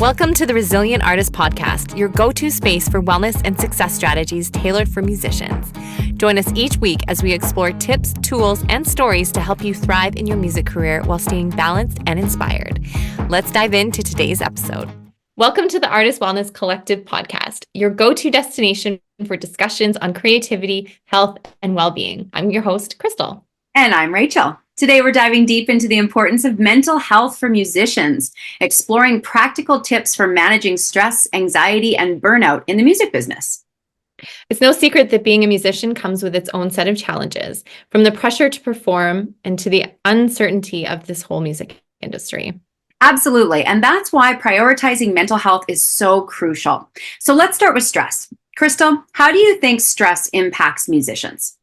Welcome to the Resilient Artist Podcast, your go-to space for wellness and success strategies tailored for musicians. Join us each week as we explore tips, tools, and stories to help you thrive in your music career while staying balanced and inspired. Let's dive into today's episode. Welcome to the Artist Wellness Collective Podcast, your go-to destination for discussions on creativity, health, and well-being. I'm your host, Crystal. And I'm Rachel. Today, we're diving deep into the importance of mental health for musicians, exploring practical tips for managing stress, anxiety, and burnout in the music business. It's no secret that being a musician comes with its own set of challenges, from the pressure to perform and to the uncertainty of this whole music industry. Absolutely. And that's why prioritizing mental health is so crucial. So let's start with stress. Crystal, how do you think stress impacts musicians?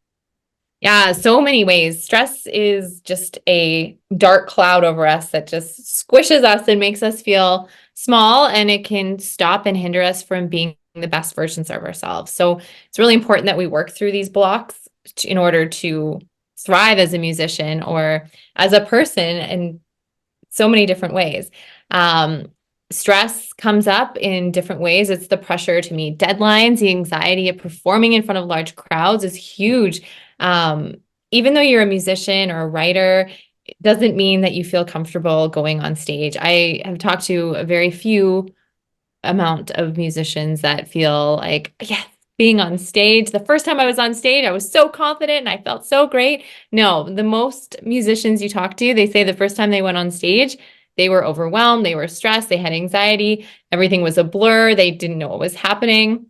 Yeah, so many ways. Stress is just a dark cloud over us that just squishes us and makes us feel small, and it can stop and hinder us from being the best versions of ourselves. So it's really important that we work through these blocks in order to thrive as a musician or as a person in so many different ways. Stress comes up in different ways. It's the pressure to meet deadlines, the anxiety of performing in front of large crowds is huge. Even though you're a musician or a writer, it doesn't mean that you feel comfortable going on stage. I have talked to a very few amount of musicians that feel like, yes, being on stage. The first time I was on stage, I was so confident and I felt so great. No, the most musicians you talk to, they say the first time they went on stage, they were overwhelmed, they were stressed, they had anxiety, everything was a blur, they didn't know what was happening.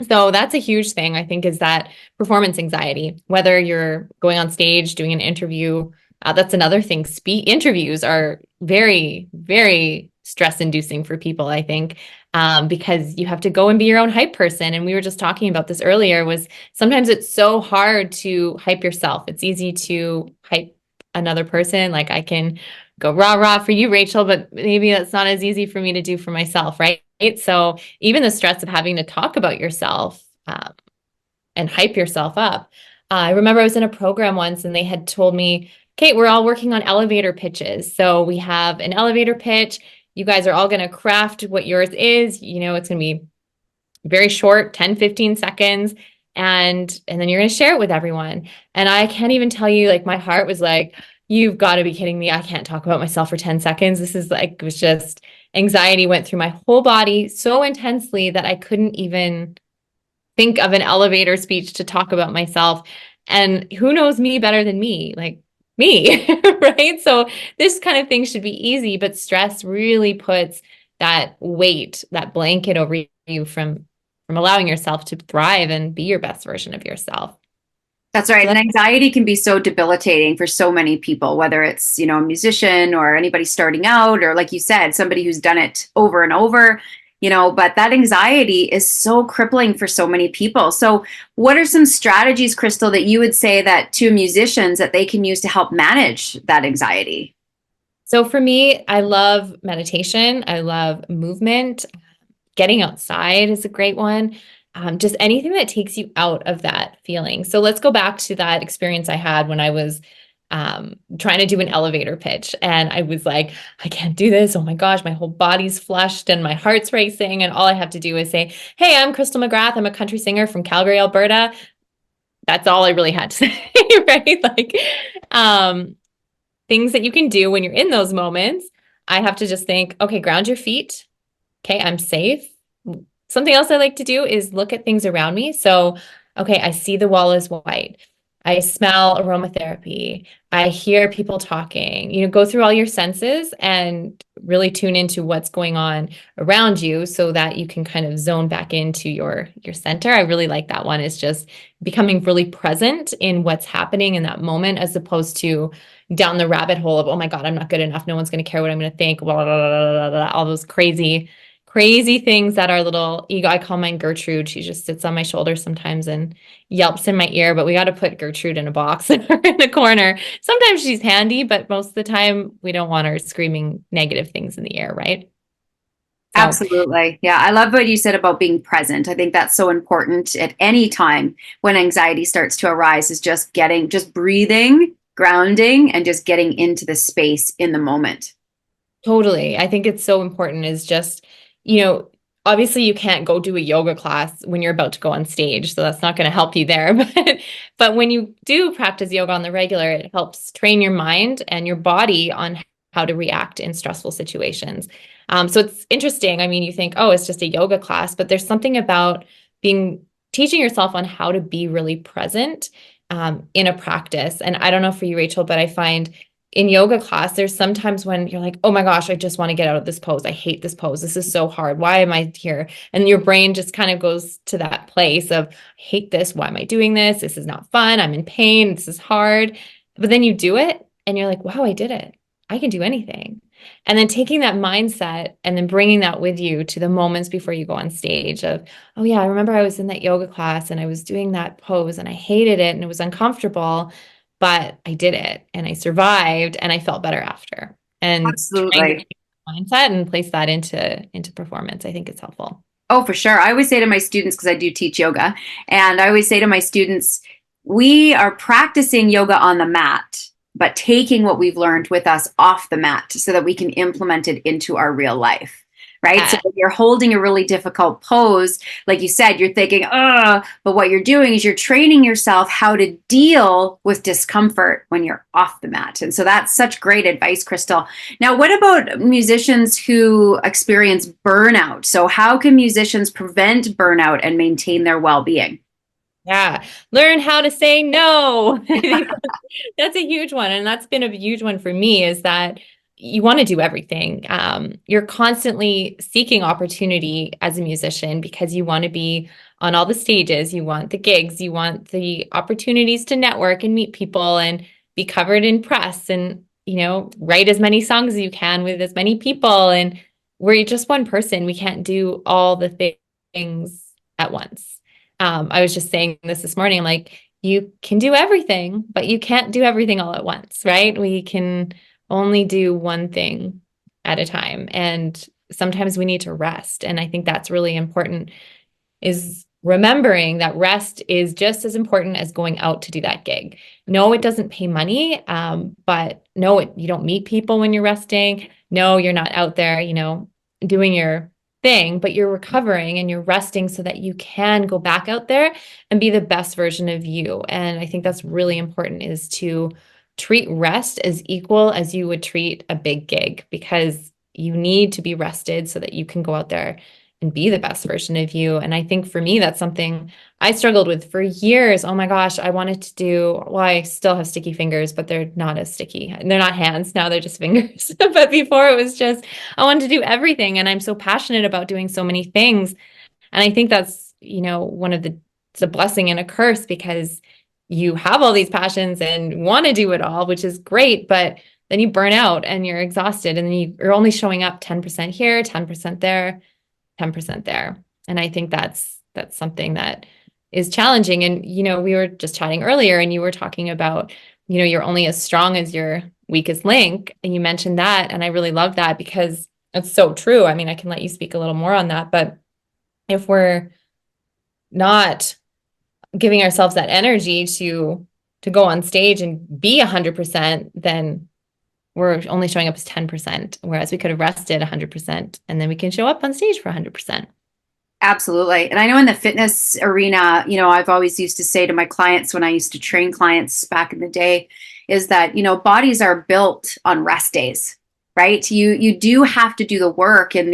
So that's a huge thing, I think, is that performance anxiety, whether you're going on stage, doing an interview, that's another thing. Interviews are very, very stress-inducing for people, I think, because you have to go and be your own hype person. And we were just talking about this earlier, was sometimes it's so hard to hype yourself. It's easy to hype another person. Like I can go rah, rah for you, Rachel, but maybe that's not as easy for me to do for myself, right? So even the stress of having to talk about yourself and hype yourself up. I remember I was in a program once and they had told me, Kate, we're all working on elevator pitches. So we have an elevator pitch. You guys are all going to craft what yours is. You know, it's going to be very short, 10, 15 seconds. And then you're going to share it with everyone. And I can't even tell you, like, my heart was like, you've got to be kidding me. I can't talk about myself for 10 seconds. This is like, it was just anxiety went through my whole body so intensely that I couldn't even think of an elevator speech to talk about myself. And who knows me better than me? Like me, right? So this kind of thing should be easy, but stress really puts that weight, that blanket over you from allowing yourself to thrive and be your best version of yourself. That's right. And anxiety can be so debilitating for so many people, whether it's, a musician or anybody starting out, or like you said, somebody who's done it over and over, but that anxiety is so crippling for so many people. So what are some strategies, Crystal, that you would say that to musicians that they can use to help manage that anxiety? So for me, I love meditation. I love movement. Getting outside is a great one. Just anything that takes you out of that feeling. So let's go back to that experience I had when I was trying to do an elevator pitch. And I was like, I can't do this. Oh my gosh, my whole body's flushed and my heart's racing. And all I have to do is say, hey, I'm Crystal McGrath. I'm a country singer from Calgary, Alberta. That's all I really had to say, right? Like things that you can do when you're in those moments. I have to just think, okay, ground your feet. Okay, I'm safe. Something else I like to do is look at things around me. So, okay, I see the wall is white. I smell aromatherapy. I hear people talking. Go through all your senses and really tune into what's going on around you so that you can kind of zone back into your center. I really like that one. It's just becoming really present in what's happening in that moment, as opposed to down the rabbit hole of, oh my God, I'm not good enough. No one's going to care what I'm going to think. Blah, blah, blah, blah, blah, all those crazy things that our little ego, I call mine Gertrude. She just sits on my shoulder sometimes and yelps in my ear, but we got to put Gertrude in a box in a corner. Sometimes she's handy, but most of the time we don't want her screaming negative things in the air, right? So. Absolutely. Yeah. I love what you said about being present. I think that's so important at any time when anxiety starts to arise, is just breathing, grounding, and just getting into the space in the moment. Totally. I think it's so important is just, you know, obviously you can't go do a yoga class when you're about to go on stage, so that's not going to help you there. But when you do practice yoga on the regular, it helps train your mind and your body on how to react in stressful situations. So it's interesting. I mean, you think, oh, it's just a yoga class, but there's something about being teaching yourself on how to be really present in a practice. And I don't know for you, Rachel, but I find in yoga class, there's sometimes when you're like, oh my gosh, I just want to get out of this pose. I hate this pose. This is so hard. Why am I here? And your brain just kind of goes to that place of, I hate this. Why am I doing this? This is not fun. I'm in pain. This is hard. But then you do it and you're like, wow, I did it. I can do anything. And then taking that mindset and then bringing that with you to the moments before you go on stage of, oh yeah, I remember I was in that yoga class and I was doing that pose and I hated it and it was uncomfortable, but I did it and I survived and I felt better after. And trying to Absolutely. take that mindset and place that into performance, I think is helpful. Oh, for sure. I always say to my students, because I do teach yoga, and I always say to my students, we are practicing yoga on the mat, but taking what we've learned with us off the mat so that we can implement it into our real life. Right. So Yeah. if you're holding a really difficult pose, like you said, you're thinking, but what you're doing is you're training yourself how to deal with discomfort when you're off the mat. And so that's such great advice, Crystal. Now, what about musicians who experience burnout? So, how can musicians prevent burnout and maintain their well being? Yeah. Learn how to say no. I think that's a huge one. And that's been a huge one for me is that you want to do everything. You're constantly seeking opportunity as a musician because you want to be on all the stages. You want the gigs. You want the opportunities to network and meet people and be covered in press and, write as many songs as you can with as many people. And we're just one person. We can't do all the things at once. I was just saying this morning, like, you can do everything, but you can't do everything all at once, right? We can only do one thing at a time. And sometimes we need to rest. And I think that's really important is remembering that rest is just as important as going out to do that gig. No, it doesn't pay money, but no, you don't meet people when you're resting. No, you're not out there, doing your thing, but you're recovering and you're resting so that you can go back out there and be the best version of you. And I think that's really important is to treat rest as equal as you would treat a big gig because you need to be rested so that you can go out there and be the best version of you. And I think for me, that's something I struggled with for years. Oh my gosh, I wanted to do, well, I still have sticky fingers, but they're not as sticky. And they're not hands. Now they're just fingers. But before it was just, I wanted to do everything. And I'm so passionate about doing so many things. And I think that's, one of it's a blessing and a curse because you have all these passions and want to do it all, which is great. But then you burn out and you're exhausted and you're only showing up 10% here, 10% there, 10% there. And I think that's something that is challenging. And, we were just chatting earlier and you were talking about, you're only as strong as your weakest link. And you mentioned that. And I really love that because it's so true. I mean, I can let you speak a little more on that, but if we're not giving ourselves that energy to go on stage and be 100%, then we're only showing up as 10%, whereas we could have rested 100% and then we can show up on stage for 100%. Absolutely. And I know in the fitness arena, I've always used to say to my clients when I used to train clients back in the day is that, bodies are built on rest days, right? You do have to do the work in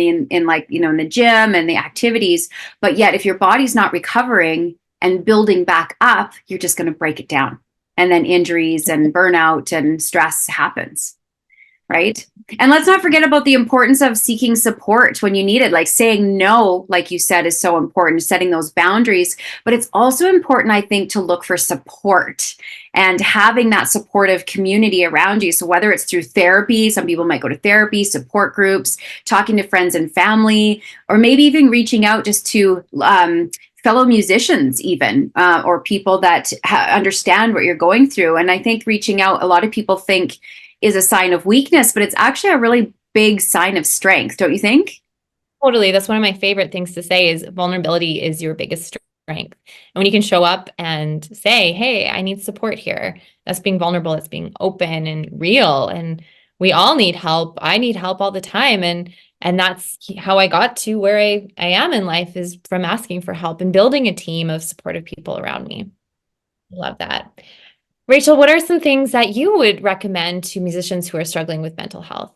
like, in the gym and the activities, but yet if your body's not recovering and building back up, you're just going to break it down. And then injuries and burnout and stress happens. Right. And let's not forget about the importance of seeking support when you need it. Like saying no, like you said, is so important, setting those boundaries. But it's also important, I think, to look for support and having that supportive community around you. So whether it's through therapy, some people might go to therapy, support groups, talking to friends and family, or maybe even reaching out just to fellow musicians even or people that understand what you're going through. And I think reaching out, a lot of people think is a sign of weakness, but it's actually a really big sign of strength, don't you think? Totally. That's one of my favorite things to say is vulnerability is your biggest strength. And when you can show up and say, hey, I need support here, that's being vulnerable, that's being open and real. And we all need help. I need help all the time. And that's how I got to where I am in life, is from asking for help and building a team of supportive people around me. Love that. Rachel, what are some things that you would recommend to musicians who are struggling with mental health?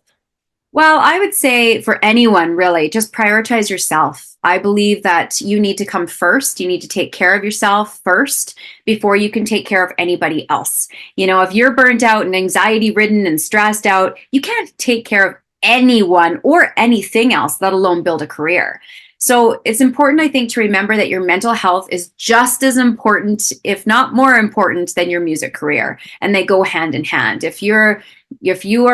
Well, I would say for anyone, really, just prioritize yourself. I believe that you need to come first. You need to take care of yourself first before you can take care of anybody else. If you're burnt out and anxiety ridden and stressed out, you can't take care of anyone or anything else, let alone build a career. So it's important, I think, to remember that your mental health is just as important, if not more important, than your music career. And they go hand in hand. If your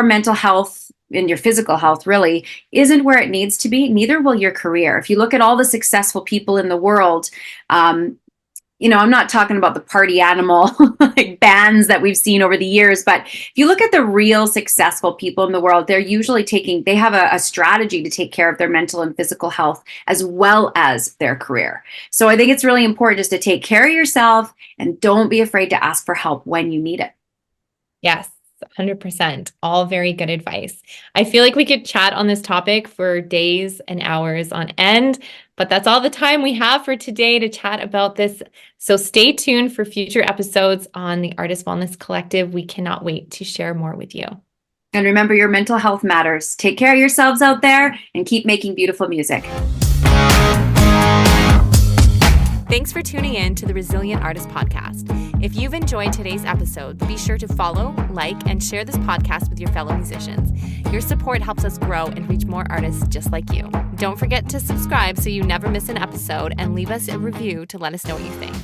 mental health and your physical health really isn't where it needs to be, neither will your career. If you look at all the successful people in the world, I'm not talking about the party animal like bands that we've seen over the years, but if you look at the real successful people in the world, they're usually they have a strategy to take care of their mental and physical health as well as their career. So I think it's really important just to take care of yourself and don't be afraid to ask for help when you need it. Yes. 100%. All very good advice. I feel like we could chat on this topic for days and hours on end, but that's all the time we have for today to chat about this. So stay tuned for future episodes on the Artist Wellness Collective. We cannot wait to share more with you. And remember, your mental health matters. Take care of yourselves out there and keep making beautiful music. Thanks for tuning in to the Resilient Artist Podcast. If you've enjoyed today's episode, be sure to follow, like, and share this podcast with your fellow musicians. Your support helps us grow and reach more artists just like you. Don't forget to subscribe so you never miss an episode, and leave us a review to let us know what you think.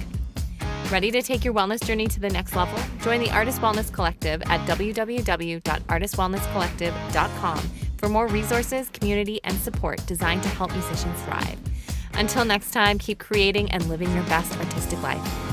Ready to take your wellness journey to the next level? Join the Artist Wellness Collective at www.artistwellnesscollective.com for more resources, community, and support designed to help musicians thrive. Until next time, keep creating and living your best artistic life.